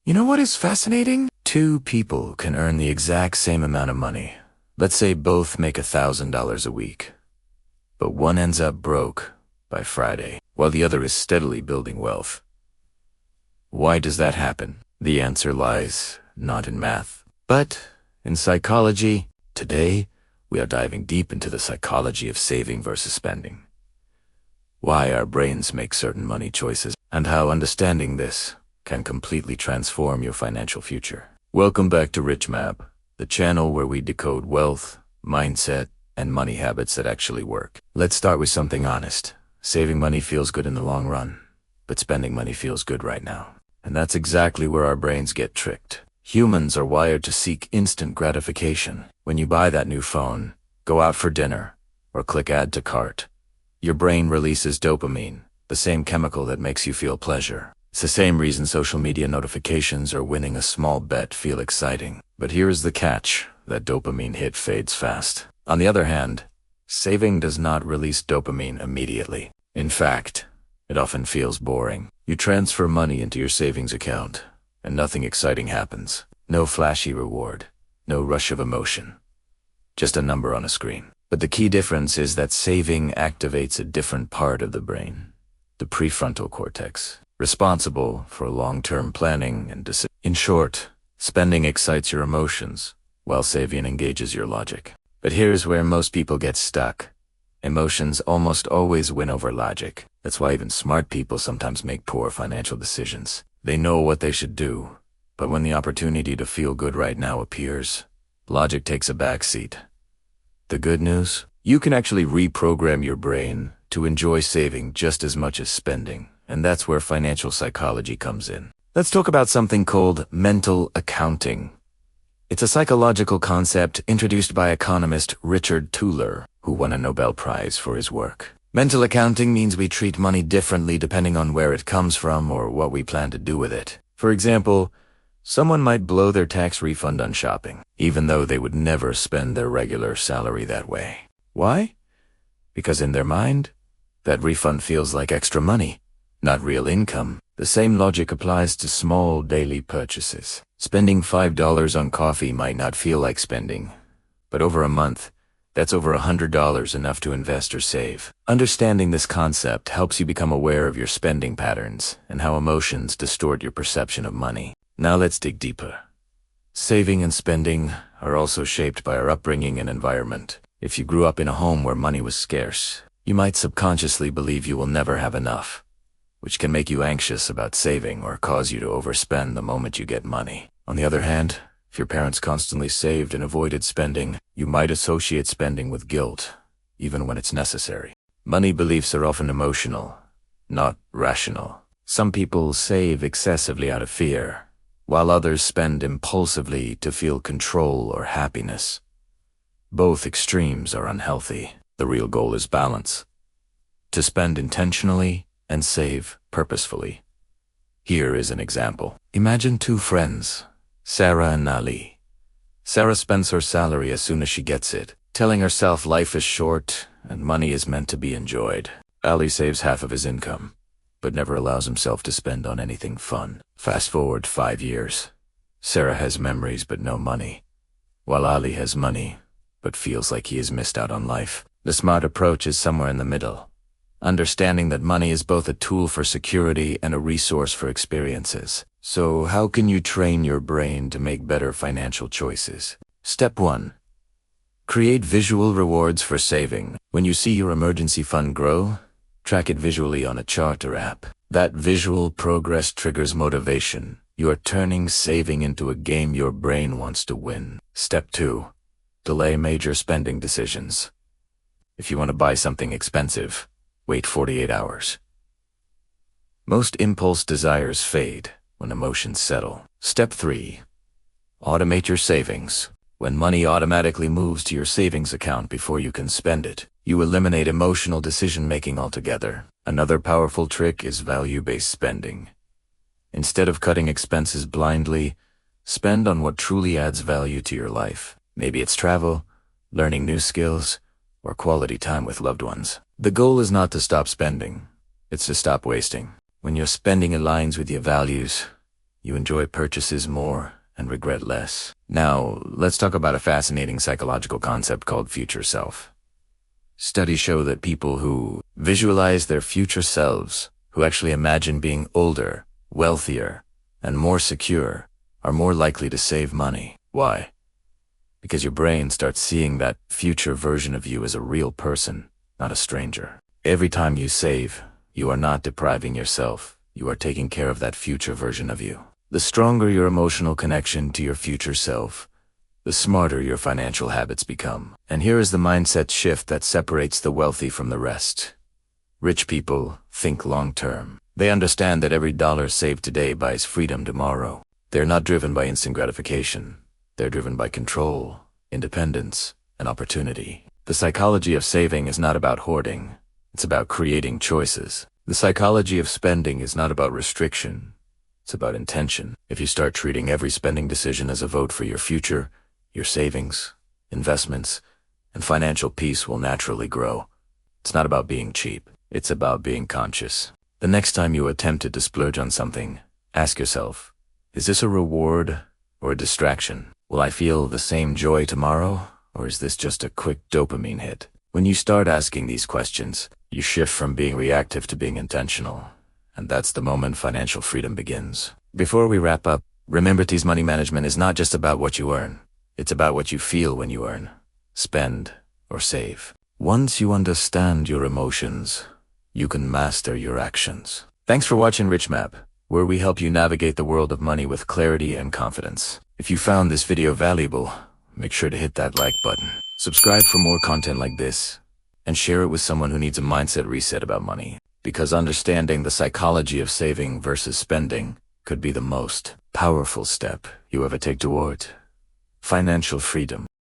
You know what is fascinating? Two people can earn the exact same amount of money. Let's say both make $1,000 a week. But one ends up broke by Friday, while the other is steadily building wealth. Why does that happen? The answer lies not in math, but in psychology. Today, we are diving deep into the psychology of saving versus spending. Why our brains make certain money choices, and how understanding this can completely transform your financial future. Welcome back to Rich Map, the channel where we decode wealth, mindset, and money habits that actually work. Let's start with something honest. Saving money feels good in the long run, but spending money feels good right now. And that's exactly where our brains get tricked. Humans are wired to seek instant gratification. When you buy that new phone, go out for dinner, or click add to cart, your brain releases dopamine, the same chemical that makes you feel pleasure. It's the same reason social media notifications or winning a small bet feel exciting. But here is the catch: that dopamine hit fades fast. On the other hand, saving does not release dopamine immediately. In fact, it often feels boring. You transfer money into your savings account, and nothing exciting happens. No flashy reward, no rush of emotion. Just a number on a screen. But the key difference is that saving activates a different part of the brain, the prefrontal cortex, responsible for long-term planning and decision. In short, spending excites your emotions, while saving engages your logic. But here's where most people get stuck. Emotions almost always win over logic. That's why even smart people sometimes make poor financial decisions. They know what they should do, but when the opportunity to feel good right now appears, logic takes a backseat. The good news? You can actually reprogram your brain to enjoy saving just as much as spending, and that's where financial psychology comes in. Let's talk about something called mental accounting. It's a psychological concept introduced by economist Richard Thaler, who won a Nobel Prize for his work. Mental accounting means we treat money differently depending on where it comes from or what we plan to do with it. For example, someone might blow their tax refund on shopping, even though they would never spend their regular salary that way. Why? Because in their mind, that refund feels like extra money, not real income. The same logic applies to small daily purchases. Spending $5 on coffee might not feel like spending, but over a month, that's over $100, enough to invest or save. Understanding this concept helps you become aware of your spending patterns and how emotions distort your perception of money. Now let's dig deeper. Saving and spending are also shaped by our upbringing and environment. If you grew up in a home where money was scarce, you might subconsciously believe you will never have enough, which can make you anxious about saving or cause you to overspend the moment you get money. On the other hand, if your parents constantly saved and avoided spending, you might associate spending with guilt, even when it's necessary. Money beliefs are often emotional, not rational. Some people save excessively out of fear, while others spend impulsively to feel control or happiness. Both extremes are unhealthy. The real goal is balance. To spend intentionally and save purposefully. Here is an example. Imagine two friends, Sarah and Ali. Sarah spends her salary as soon as she gets it, telling herself life is short and money is meant to be enjoyed. Ali saves half of his income, but never allows himself to spend on anything fun. Fast forward 5 years. Sarah has memories but no money, while Ali has money but feels like he has missed out on life. The smart approach is somewhere in the middle, understanding that money is both a tool for security and a resource for experiences. So how can you train your brain to make better financial choices? Step 1. Create visual rewards for saving. When you see your emergency fund grow, track it visually on a chart or app. That visual progress triggers motivation. You are turning saving into a game your brain wants to win. Step 2. Delay major spending decisions. If you want to buy something expensive, wait 48 hours. Most impulse desires fade when emotions settle. Step 3. Automate your savings. When money automatically moves to your savings account before you can spend it, you eliminate emotional decision-making altogether. Another powerful trick is value-based spending. Instead of cutting expenses blindly, spend on what truly adds value to your life. Maybe it's travel, learning new skills, or quality time with loved ones. The goal is not to stop spending, it's to stop wasting. When your spending aligns with your values, you enjoy purchases more and regret less. Now, let's talk about a fascinating psychological concept called future self. Studies show that people who visualize their future selves, who actually imagine being older, wealthier, and more secure, are more likely to save money. Why? Because your brain starts seeing that future version of you as a real person, not a stranger. Every time you save, you are not depriving yourself. You are taking care of that future version of you. The stronger your emotional connection to your future self, the smarter your financial habits become. And here is the mindset shift that separates the wealthy from the rest. Rich people think long-term. They understand that every dollar saved today buys freedom tomorrow. They're not driven by instant gratification. They're driven by control, independence, and opportunity. The psychology of saving is not about hoarding. It's about creating choices. The psychology of spending is not about restriction. It's about intention. If you start treating every spending decision as a vote for your future, your savings, investments, and financial peace will naturally grow. It's not about being cheap. It's about being conscious. The next time you are tempted to splurge on something, ask yourself, is this a reward or a distraction? Will I feel the same joy tomorrow, or is this just a quick dopamine hit? When you start asking these questions, you shift from being reactive to being intentional. And that's the moment financial freedom begins. Before we wrap up, remember T's money management is not just about what you earn. It's about what you feel when you earn, spend, or save. Once you understand your emotions, you can master your actions. Thanks for watching Rich Map, where we help you navigate the world of money with clarity and confidence. If you found this video valuable, make sure to hit that like button. Subscribe for more content like this, and share it with someone who needs a mindset reset about money. Because understanding the psychology of saving versus spending could be the most powerful step you ever take toward financial freedom.